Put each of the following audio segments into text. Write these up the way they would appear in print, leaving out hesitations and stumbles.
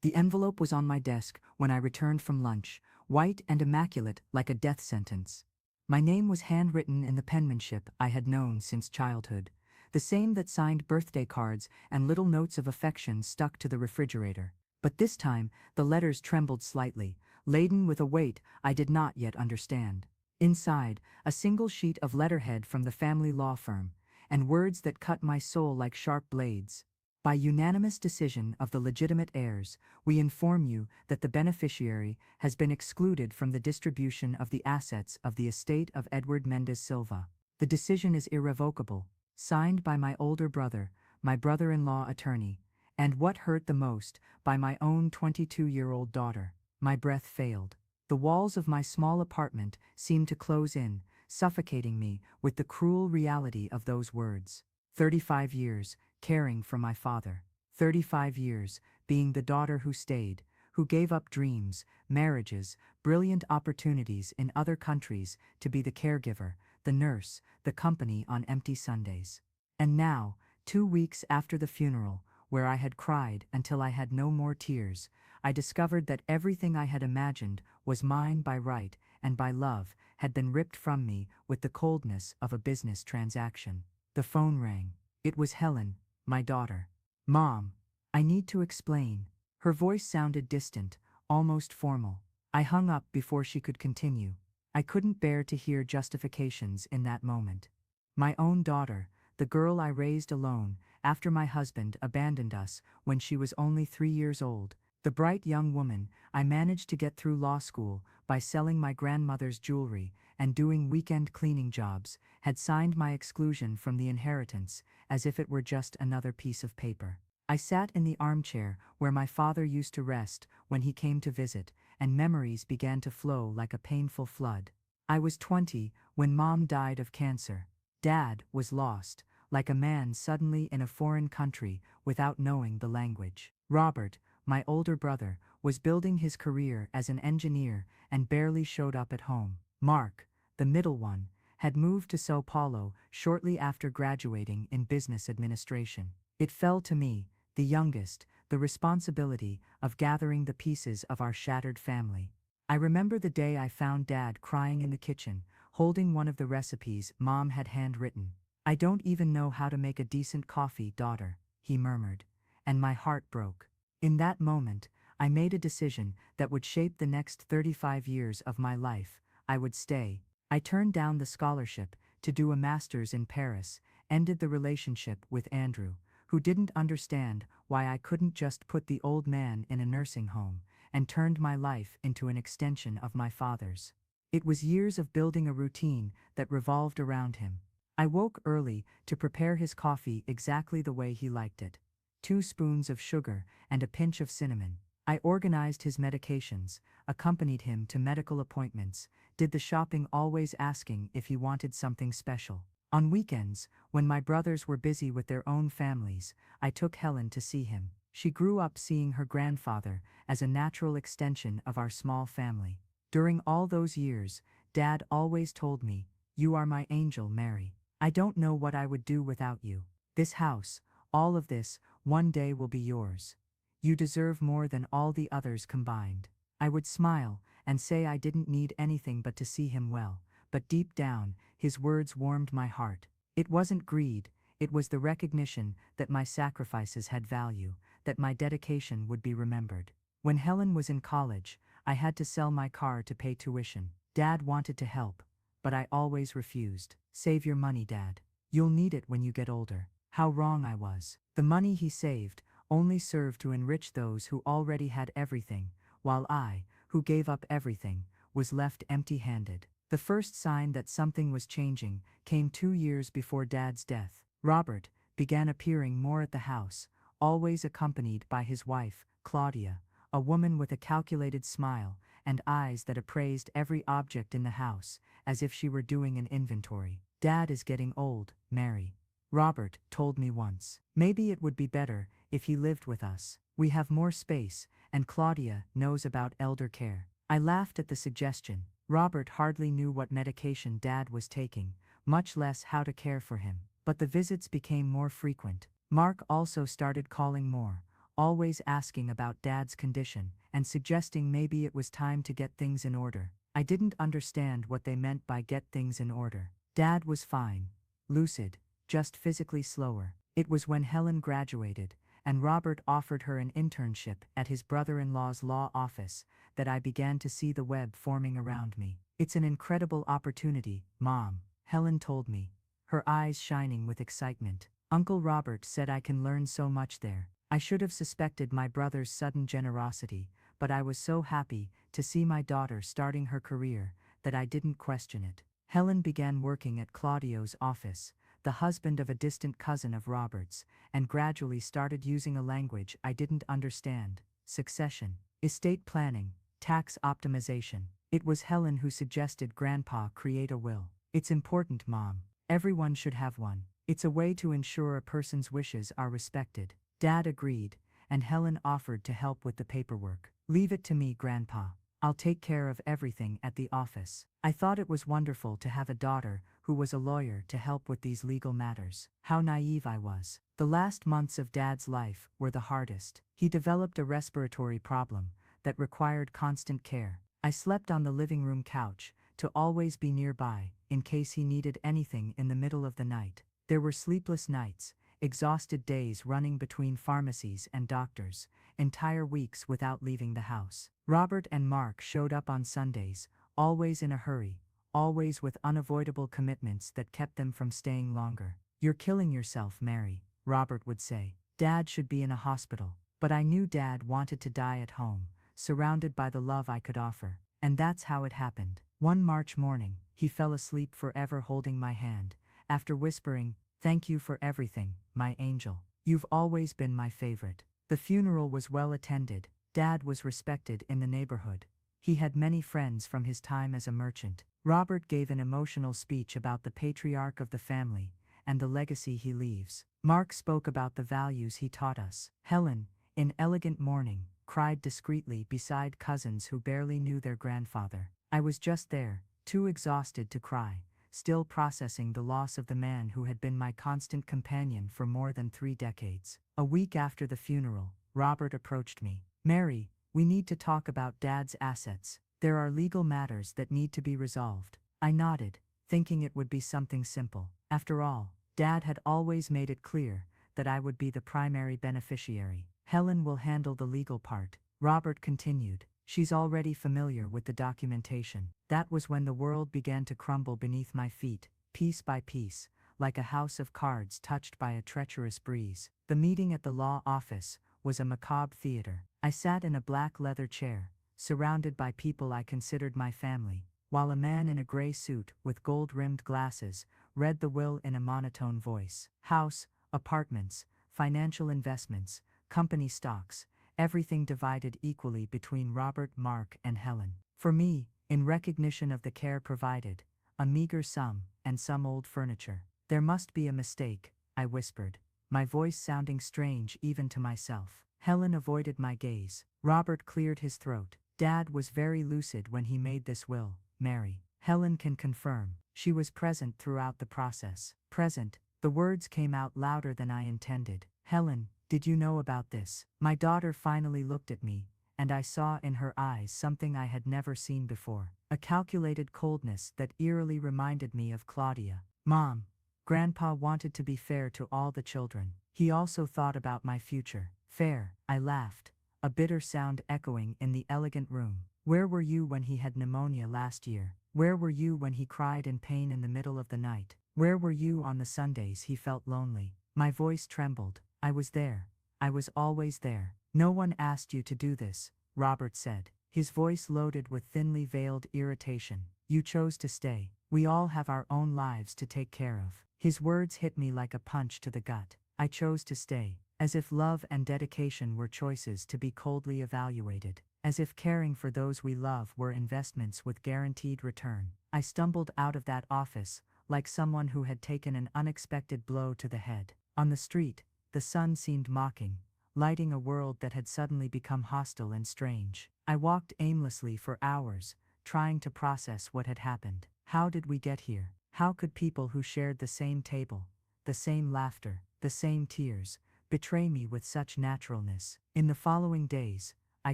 The envelope was on my desk when I returned from lunch, white and immaculate like a death sentence. My name was handwritten in the penmanship I had known since childhood, the same that signed birthday cards and little notes of affection stuck to the refrigerator. But this time, the letters trembled slightly, laden with a weight I did not yet understand. Inside, a single sheet of letterhead from the family law firm, and words that cut my soul like sharp blades. By unanimous decision of the legitimate heirs, we inform you that the beneficiary has been excluded from the distribution of the assets of the estate of Edward Mendez Silva. The decision is irrevocable, signed by my older brother, my brother-in-law attorney, and what hurt the most, by my own 22-year-old daughter. My breath failed. The walls of my small apartment seemed to close in, suffocating me with the cruel reality of those words. 35 years, caring for my father. 35 years, being the daughter who stayed, who gave up dreams, marriages, brilliant opportunities in other countries to be the caregiver, the nurse, the company on empty Sundays. And now, 2 weeks after the funeral, where I had cried until I had no more tears, I discovered that everything I had imagined was mine by right and by love had been ripped from me with the coldness of a business transaction. The phone rang. It was Helen, my daughter. "Mom, I need to explain." Her voice sounded distant, almost formal. I hung up before she could continue. I couldn't bear to hear justifications in that moment. My own daughter, the girl I raised alone after my husband abandoned us when she was only 3 years old, the bright young woman I managed to get through law school by selling my grandmother's jewelry and doing weekend cleaning jobs, had signed my exclusion from the inheritance as if it were just another piece of paper. I sat in the armchair where my father used to rest when he came to visit, and memories began to flow like a painful flood. I was 20 when Mom died of cancer. Dad was lost, like a man suddenly in a foreign country without knowing the language. Robert, my older brother, was building his career as an engineer and barely showed up at home. Mark, the middle one, had moved to Sao Paulo shortly after graduating in business administration. It fell to me, the youngest, the responsibility of gathering the pieces of our shattered family. I remember the day I found Dad crying in the kitchen, holding one of the recipes Mom had handwritten. "I don't even know how to make a decent coffee, daughter," he murmured, and my heart broke. In that moment, I made a decision that would shape the next 35 years of my life. I would stay. I turned down the scholarship to do a master's in Paris, ended the relationship with Andrew, who didn't understand why I couldn't just put the old man in a nursing home, and turned my life into an extension of my father's. It was years of building a routine that revolved around him. I woke early to prepare his coffee exactly the way he liked it. 2 spoons of sugar and a pinch of cinnamon. I organized his medications, accompanied him to medical appointments, did the shopping, always asking if he wanted something special. On weekends, when my brothers were busy with their own families, I took Helen to see him. She grew up seeing her grandfather as a natural extension of our small family. During all those years, Dad always told me, "You are my angel, Mary. I don't know what I would do without you. This house, all of this, one day will be yours. You deserve more than all the others combined." I would smile and say I didn't need anything but to see him well, but deep down, his words warmed my heart. It wasn't greed, it was the recognition that my sacrifices had value, that my dedication would be remembered. When Helen was in college, I had to sell my car to pay tuition. Dad wanted to help, but I always refused. "Save your money, Dad. You'll need it when you get older." How wrong I was. The money he saved only served to enrich those who already had everything, while I, who gave up everything, was left empty-handed. The first sign that something was changing came 2 years before Dad's death. Robert began appearing more at the house, always accompanied by his wife, Claudia, a woman with a calculated smile and eyes that appraised every object in the house, as if she were doing an inventory. "Dad is getting old, Mary," Robert told me once. "Maybe it would be better if he lived with us. We have more space, and Claudia knows about elder care." I laughed at the suggestion. Robert hardly knew what medication Dad was taking, much less how to care for him. But the visits became more frequent. Mark also started calling more, always asking about Dad's condition and suggesting maybe it was time to get things in order. I didn't understand what they meant by get things in order. Dad was fine, lucid, just physically slower. It was when Helen graduated and Robert offered her an internship at his brother-in-law's law office that I began to see the web forming around me. It's an incredible opportunity, Mom, Helen told me, her eyes shining with excitement. Uncle Robert said I can learn so much there. I should have suspected my brother's sudden generosity, but I was so happy to see my daughter starting her career that I didn't question it. Helen began working at Claudio's office, the husband of a distant cousin of Robert's, and gradually started using a language I didn't understand: succession, estate planning, tax optimization. It was Helen who suggested Grandpa create a will. It's important, Mom. Everyone should have one. It's a way to ensure a person's wishes are respected. Dad agreed, and Helen offered to help with the paperwork. Leave it to me, Grandpa. I'll take care of everything at the office. I thought it was wonderful to have a daughter who was a lawyer to help with these legal matters. How naive I was. The last months of Dad's life were the hardest. He developed a respiratory problem that required constant care. I slept on the living room couch to always be nearby in case he needed anything in the middle of the night. There were sleepless nights, exhausted days running between pharmacies and doctors, entire weeks without leaving the house. Robert and Mark showed up on Sundays, always in a hurry, always with unavoidable commitments that kept them from staying longer. "You're killing yourself, Mary," Robert would say. "Dad should be in a hospital." But I knew Dad wanted to die at home, surrounded by the love I could offer. And that's how it happened. One March morning, he fell asleep forever holding my hand, after whispering, "Thank you for everything, my angel. You've always been my favorite." The funeral was well attended. Dad was respected in the neighborhood. He had many friends from his time as a merchant. Robert gave an emotional speech about the patriarch of the family and the legacy he leaves. Mark spoke about the values he taught us. Helen, in elegant mourning, cried discreetly beside cousins who barely knew their grandfather. I was just there, too exhausted to cry, still processing the loss of the man who had been my constant companion for more than 3 decades. A week after the funeral, Robert approached me. "Mary, we need to talk about Dad's assets. There are legal matters that need to be resolved." I nodded, thinking it would be something simple. After all, Dad had always made it clear that I would be the primary beneficiary. "Helen will handle the legal part," Robert continued. "She's already familiar with the documentation." That was when the world began to crumble beneath my feet, piece by piece, like a house of cards touched by a treacherous breeze. The meeting at the law office was a macabre theater. I sat in a black leather chair, surrounded by people I considered my family, while a man in a gray suit with gold-rimmed glasses read the will in a monotone voice. House, apartments, financial investments, company stocks, everything divided equally between Robert, Mark, and Helen. For me, in recognition of the care provided, a meager sum, and some old furniture. "There must be a mistake," I whispered, my voice sounding strange even to myself. Helen avoided my gaze. Robert cleared his throat. "Dad was very lucid when he made this will, Mary. Helen can confirm. She was present throughout the process." Present. The words came out louder than I intended. "Helen, did you know about this?" My daughter finally looked at me, and I saw in her eyes something I had never seen before. A calculated coldness that eerily reminded me of Claudia. "Mom, Grandpa wanted to be fair to all the children. He also thought about my future." "Fair," I laughed, a bitter sound echoing in the elegant room. "Where were you when he had pneumonia last year? Where were you when he cried in pain in the middle of the night? Where were you on the Sundays he felt lonely?" My voice trembled. "I was there. I was always there." "No one asked you to do this," Robert said, his voice loaded with thinly veiled irritation. "You chose to stay. We all have our own lives to take care of." His words hit me like a punch to the gut. I chose to stay, as if love and dedication were choices to be coldly evaluated, as if caring for those we love were investments with guaranteed return. I stumbled out of that office, like someone who had taken an unexpected blow to the head. On the street, the sun seemed mocking, lighting a world that had suddenly become hostile and strange. I walked aimlessly for hours, trying to process what had happened. How did we get here? How could people who shared the same table, the same laughter, the same tears, betray me with such naturalness. In the following days, I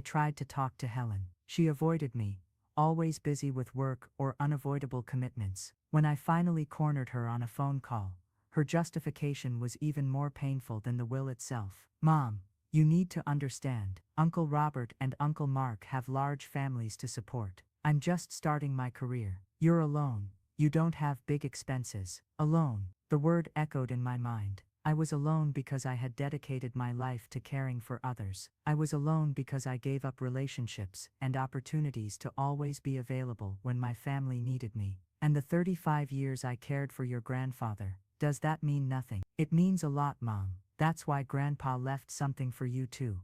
tried to talk to Helen. She avoided me, always busy with work or unavoidable commitments. When I finally cornered her on a phone call, her justification was even more painful than the will itself. Mom, you need to understand, Uncle Robert and Uncle Mark have large families to support. I'm just starting my career. You're alone. You don't have big expenses. Alone. The word echoed in my mind. I was alone because I had dedicated my life to caring for others. I was alone because I gave up relationships and opportunities to always be available when my family needed me. And the 35 years I cared for your grandfather, does that mean nothing? It means a lot, Mom. That's why Grandpa left something for you too.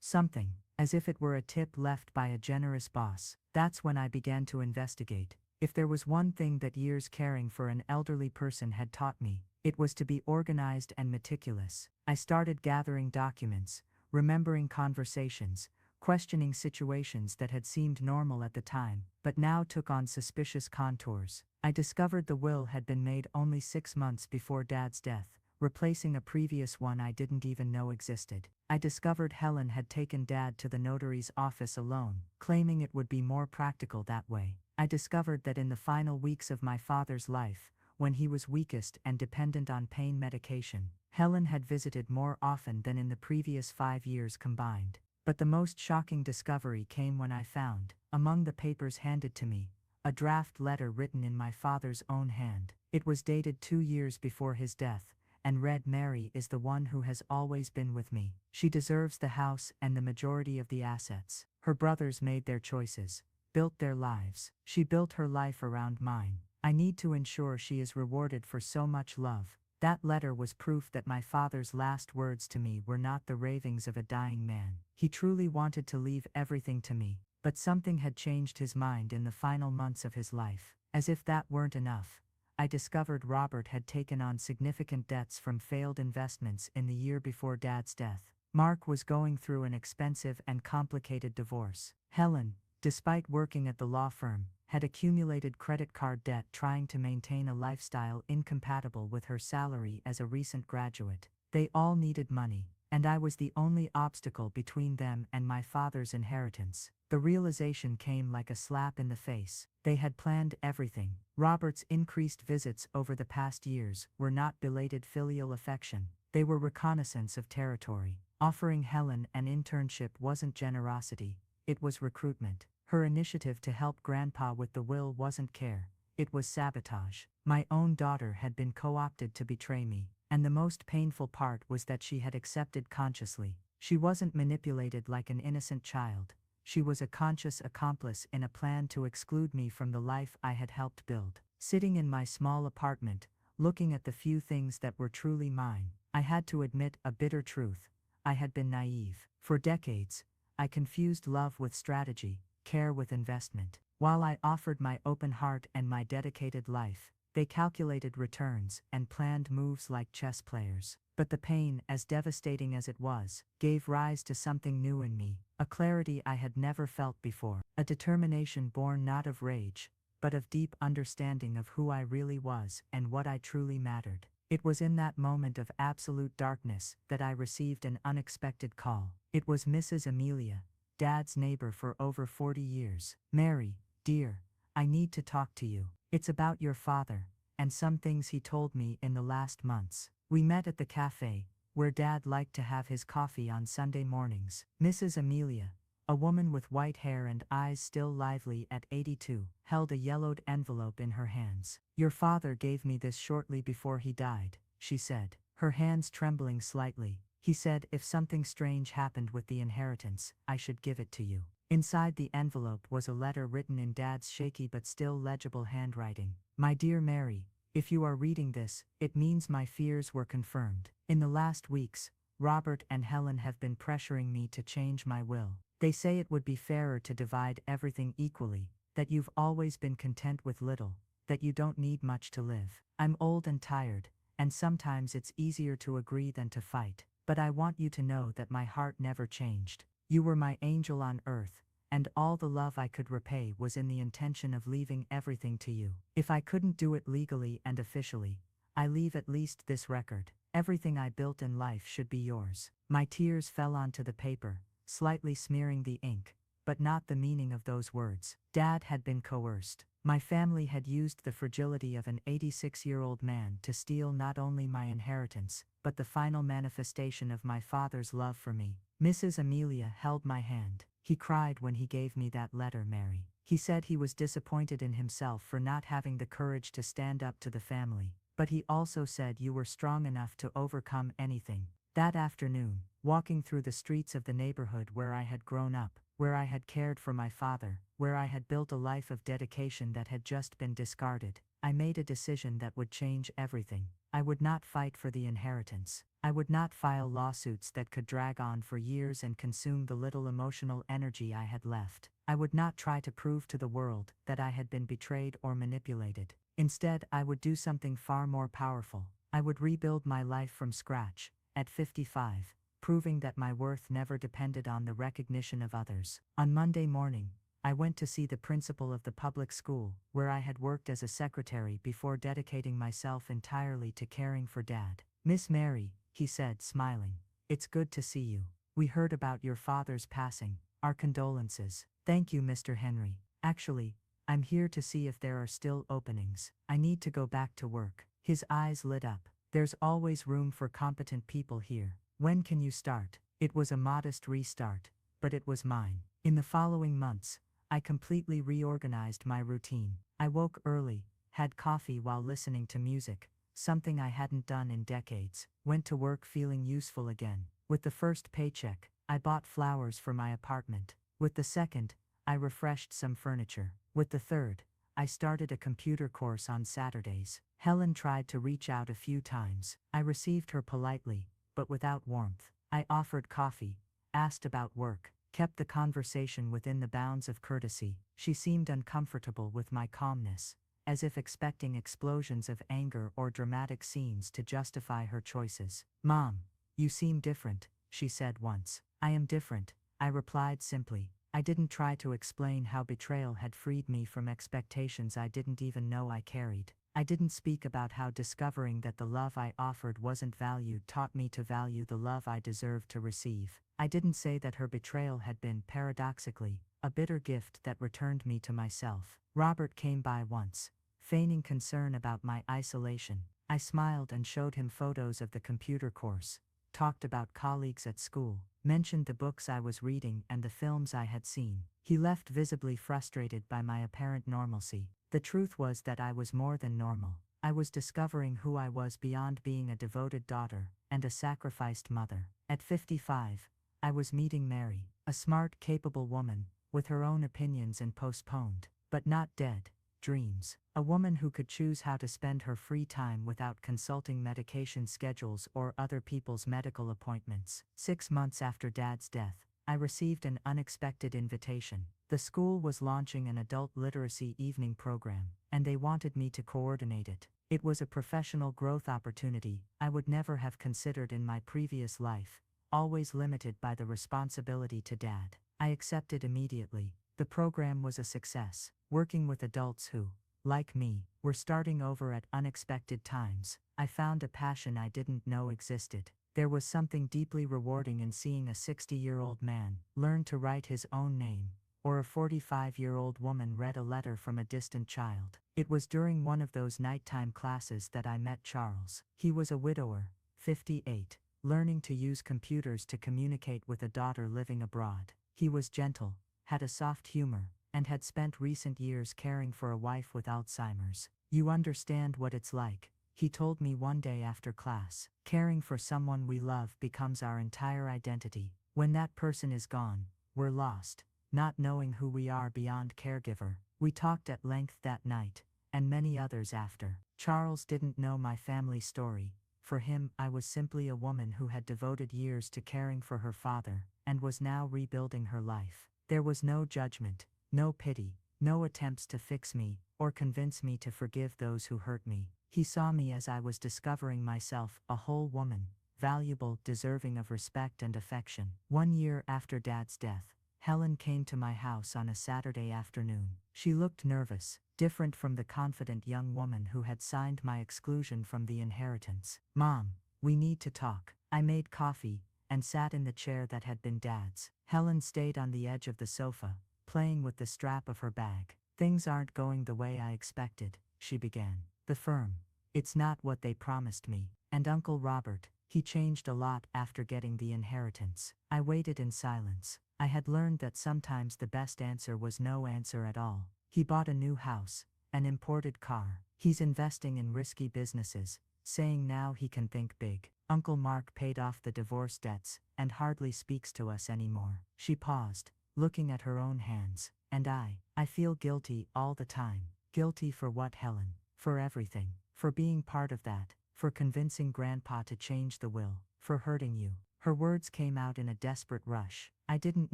Something, as if it were a tip left by a generous boss. That's when I began to investigate. If there was one thing that years caring for an elderly person had taught me, it was to be organized and meticulous. I started gathering documents, remembering conversations, questioning situations that had seemed normal at the time, but now took on suspicious contours. I discovered the will had been made only 6 months before Dad's death, replacing a previous one I didn't even know existed. I discovered Helen had taken Dad to the notary's office alone, claiming it would be more practical that way. I discovered that in the final weeks of my father's life, when he was weakest and dependent on pain medication, Helen had visited more often than in the previous 5 years combined. But the most shocking discovery came when I found, among the papers handed to me, a draft letter written in my father's own hand. It was dated 2 years before his death, and read, "Mary is the one who has always been with me. She deserves the house and the majority of the assets. Her brothers made their choices, built their lives. She built her life around mine. I need to ensure she is rewarded for so much love." That letter was proof that my father's last words to me were not the ravings of a dying man. He truly wanted to leave everything to me, but something had changed his mind in the final months of his life. As if that weren't enough, I discovered Robert had taken on significant debts from failed investments in the year before Dad's death. Mark was going through an expensive and complicated divorce. Helen, despite working at the law firm, had accumulated credit card debt trying to maintain a lifestyle incompatible with her salary as a recent graduate. They all needed money, and I was the only obstacle between them and my father's inheritance. The realization came like a slap in the face. They had planned everything. Robert's increased visits over the past years were not belated filial affection. They were reconnaissance of territory. Offering Helen an internship wasn't generosity, it was recruitment. Her initiative to help Grandpa with the will wasn't care, it was sabotage. My own daughter had been co-opted to betray me, and the most painful part was that she had accepted consciously. She wasn't manipulated like an innocent child. She was a conscious accomplice in a plan to exclude me from the life I had helped build. Sitting in my small apartment, looking at the few things that were truly mine, I had to admit a bitter truth. I had been naive. For decades, I confused love with strategy, care with investment. While I offered my open heart and my dedicated life, they calculated returns and planned moves like chess players. But the pain, as devastating as it was, gave rise to something new in me, a clarity I had never felt before, a determination born not of rage, but of deep understanding of who I really was and what I truly mattered. It was in that moment of absolute darkness that I received an unexpected call. It was Mrs. Amelia, Dad's neighbor for over 40 years. "Mary, dear, I need to talk to you. It's about your father, and some things he told me in the last months." We met at the cafe, where Dad liked to have his coffee on Sunday mornings. Mrs. Amelia, a woman with white hair and eyes still lively at 82, held a yellowed envelope in her hands. "Your father gave me this shortly before he died," she said, her hands trembling slightly. "He said if something strange happened with the inheritance, I should give it to you." Inside the envelope was a letter written in Dad's shaky but still legible handwriting. "My dear Mary, if you are reading this, it means my fears were confirmed. In the last weeks, Robert and Helen have been pressuring me to change my will. They say it would be fairer to divide everything equally, that you've always been content with little, that you don't need much to live. I'm old and tired, and sometimes it's easier to agree than to fight. But I want you to know that my heart never changed. You were my angel on earth, and all the love I could repay was in the intention of leaving everything to you. If I couldn't do it legally and officially, I leave at least this record. Everything I built in life should be yours. My tears fell onto the paper, slightly smearing the ink, but not the meaning of those words. Dad had been coerced. My family had used the fragility of an 86-year-old man to steal not only my inheritance, but the final manifestation of my father's love for me. Mrs. Amelia held my hand. He cried when he gave me that letter, Mary. He said he was disappointed in himself for not having the courage to stand up to the family, but he also said you were strong enough to overcome anything. That afternoon, walking through the streets of the neighborhood where I had grown up, where I had cared for my father, where I had built a life of dedication that had just been discarded, I made a decision that would change everything. I would not fight for the inheritance. I would not file lawsuits that could drag on for years and consume the little emotional energy I had left. I would not try to prove to the world that I had been betrayed or manipulated. Instead, I would do something far more powerful. I would rebuild my life from scratch, at 55, proving that my worth never depended on the recognition of others. On Monday morning, I went to see the principal of the public school, where I had worked as a secretary before dedicating myself entirely to caring for Dad. "Miss Mary," he said, smiling, "it's good to see you. We heard about your father's passing. Our condolences." "Thank you, Mr. Henry. Actually, I'm here to see if there are still openings. I need to go back to work." His eyes lit up. "There's always room for competent people here. When can you start?" It was a modest restart, but it was mine. In the following months, I completely reorganized my routine. I woke early, had coffee while listening to music, something I hadn't done in decades, went to work feeling useful again. With the first paycheck, I bought flowers for my apartment. With the second, I refreshed some furniture. With the third, I started a computer course on Saturdays. Helen tried to reach out a few times. I received her politely, but without warmth. I offered coffee, asked about work, kept the conversation within the bounds of courtesy. She seemed uncomfortable with my calmness, as if expecting explosions of anger or dramatic scenes to justify her choices. "Mom, you seem different," she said once. "I am different," I replied simply. I didn't try to explain how betrayal had freed me from expectations I didn't even know I carried. I didn't speak about how discovering that the love I offered wasn't valued taught me to value the love I deserved to receive. I didn't say that her betrayal had been, paradoxically, a bitter gift that returned me to myself. Robert came by once, feigning concern about my isolation. I smiled and showed him photos of the computer course, talked about colleagues at school, mentioned the books I was reading and the films I had seen. He left visibly frustrated by my apparent normalcy. The truth was that I was more than normal. I was discovering who I was beyond being a devoted daughter and a sacrificed mother. At 55, I was meeting Mary, a smart, capable woman, with her own opinions and postponed, but not dead, dreams. A woman who could choose how to spend her free time without consulting medication schedules or other people's medical appointments. 6 months after Dad's death, I received an unexpected invitation. The school was launching an adult literacy evening program, and they wanted me to coordinate it. It was a professional growth opportunity I would never have considered in my previous life, always limited by the responsibility to Dad. I accepted immediately. The program was a success, working with adults who, like me, were starting over at unexpected times. I found a passion I didn't know existed. There was something deeply rewarding in seeing a 60-year-old man learn to write his own name, or a 45-year-old woman read a letter from a distant child. It was during one of those nighttime classes that I met Charles. He was a widower, 58, learning to use computers to communicate with a daughter living abroad. He was gentle, had a soft humor, and had spent recent years caring for a wife with Alzheimer's. "You understand what it's like," he told me one day after class. "Caring for someone we love becomes our entire identity. When that person is gone, we're lost, not knowing who we are beyond caregiver." We talked at length that night, and many others after. Charles didn't know my family story. For him, I was simply a woman who had devoted years to caring for her father, and was now rebuilding her life. There was no judgment, no pity, no attempts to fix me, or convince me to forgive those who hurt me. He saw me as I was discovering myself, a whole woman, valuable, deserving of respect and affection. 1 year after Dad's death, Helen came to my house on a Saturday afternoon. She looked nervous, different from the confident young woman who had signed my exclusion from the inheritance. "Mom, We need to talk. I made coffee and sat in the chair that had been Dad's. Helen stayed on the edge of the sofa, playing with the strap of her bag. Things aren't going the way I expected, she began. The firm. It's not what they promised me. And Uncle Robert, he changed a lot after getting the inheritance. I waited in silence. I had learned that sometimes the best answer was no answer at all. He bought a new house, an imported car. He's investing in risky businesses, saying now he can think big. Uncle Mark paid off the divorce debts and hardly speaks to us anymore. She paused, looking at her own hands. And I feel guilty all the time. Guilty for what, Helen? For everything. For being part of that. For convincing Grandpa to change the will. For hurting you. Her words came out in a desperate rush. I didn't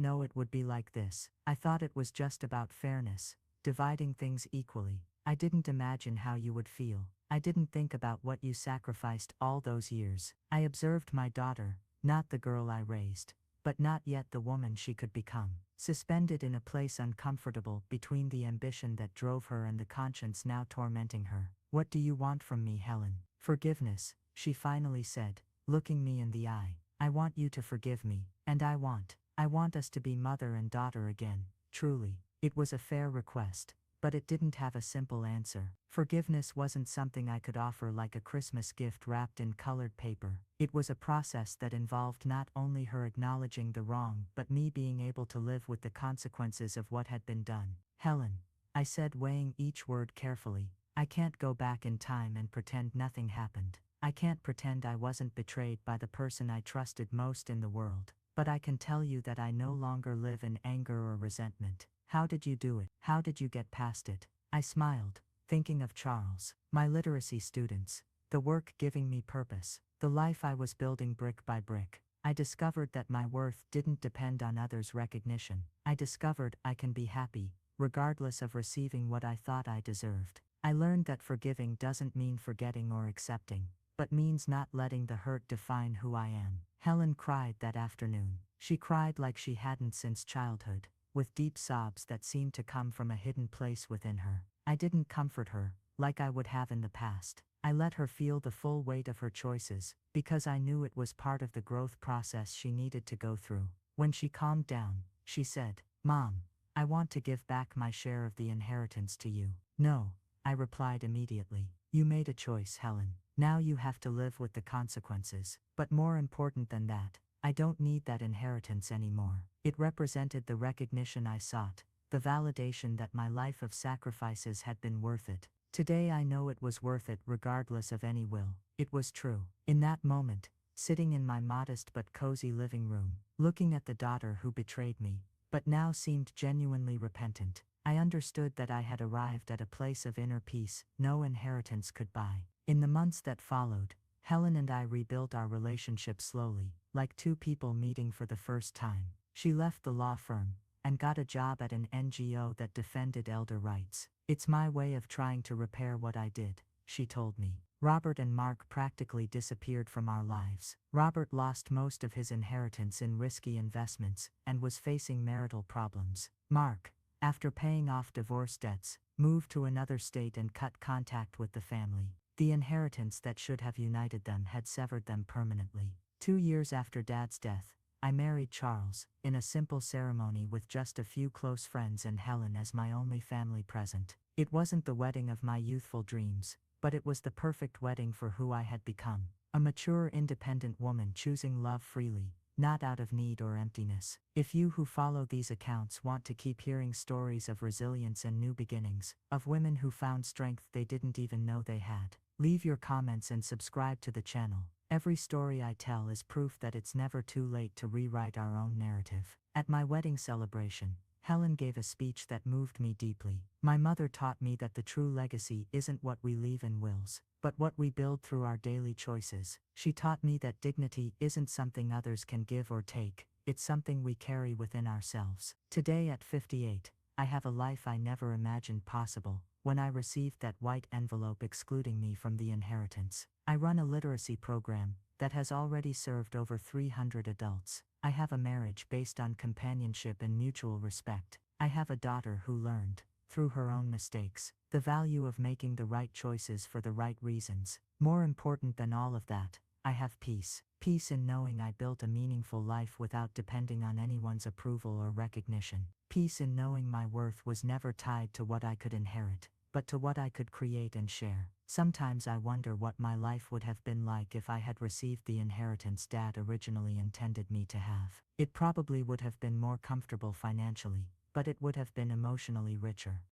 know it would be like this. I thought it was just about fairness, dividing things equally. I didn't imagine how you would feel. I didn't think about what you sacrificed all those years. I observed my daughter, not the girl I raised, but not yet the woman she could become, suspended in a place uncomfortable between the ambition that drove her and the conscience now tormenting her. What do you want from me, Helen? Forgiveness, she finally said, looking me in the eye. I want you to forgive me, and I want us to be mother and daughter again, truly. It was a fair request, but it didn't have a simple answer. Forgiveness wasn't something I could offer like a Christmas gift wrapped in colored paper. It was a process that involved not only her acknowledging the wrong but me being able to live with the consequences of what had been done. Helen, I said, weighing each word carefully, I can't go back in time and pretend nothing happened. I can't pretend I wasn't betrayed by the person I trusted most in the world. But I can tell you that I no longer live in anger or resentment. How did you do it? How did you get past it? I smiled, thinking of Charles, my literacy students, the work giving me purpose, the life I was building brick by brick. I discovered that my worth didn't depend on others' recognition. I discovered I can be happy, regardless of receiving what I thought I deserved. I learned that forgiving doesn't mean forgetting or accepting, but means not letting the hurt define who I am. Helen cried that afternoon. She cried like she hadn't since childhood, with deep sobs that seemed to come from a hidden place within her. I didn't comfort her, like I would have in the past. I let her feel the full weight of her choices, because I knew it was part of the growth process she needed to go through. When she calmed down, she said, Mom, I want to give back my share of the inheritance to you. No, I replied immediately. You made a choice, Helen. Now you have to live with the consequences. But more important than that, I don't need that inheritance anymore. It represented the recognition I sought, the validation that my life of sacrifices had been worth it. Today I know it was worth it regardless of any will. It was true. In that moment, sitting in my modest but cozy living room, looking at the daughter who betrayed me, but now seemed genuinely repentant, I understood that I had arrived at a place of inner peace no inheritance could buy. In the months that followed, Helen and I rebuilt our relationship slowly, like two people meeting for the first time. She left the law firm and got a job at an NGO that defended elder rights. It's my way of trying to repair what I did, she told me. Robert and Mark practically disappeared from our lives. Robert lost most of his inheritance in risky investments and was facing marital problems. Mark, after paying off divorce debts, moved to another state and cut contact with the family. The inheritance that should have united them had severed them permanently. 2 years after Dad's death, I married Charles, in a simple ceremony with just a few close friends and Helen as my only family present. It wasn't the wedding of my youthful dreams, but it was the perfect wedding for who I had become. A mature, independent woman choosing love freely, not out of need or emptiness. If you who follow these accounts want to keep hearing stories of resilience and new beginnings, of women who found strength they didn't even know they had, leave your comments and subscribe to the channel. Every story I tell is proof that it's never too late to rewrite our own narrative. At my wedding celebration, Helen gave a speech that moved me deeply. My mother taught me that the true legacy isn't what we leave in wills, but what we build through our daily choices. She taught me that dignity isn't something others can give or take, it's something we carry within ourselves. Today at 58, I have a life I never imagined possible. When I received that white envelope excluding me from the inheritance, I run a literacy program that has already served over 300 adults. I have a marriage based on companionship and mutual respect. I have a daughter who learned, through her own mistakes, the value of making the right choices for the right reasons. More important than all of that, I have peace. Peace in knowing I built a meaningful life without depending on anyone's approval or recognition. Peace in knowing my worth was never tied to what I could inherit, but to what I could create and share. Sometimes I wonder what my life would have been like if I had received the inheritance Dad originally intended me to have. It probably would have been more comfortable financially, but it would have been emotionally richer.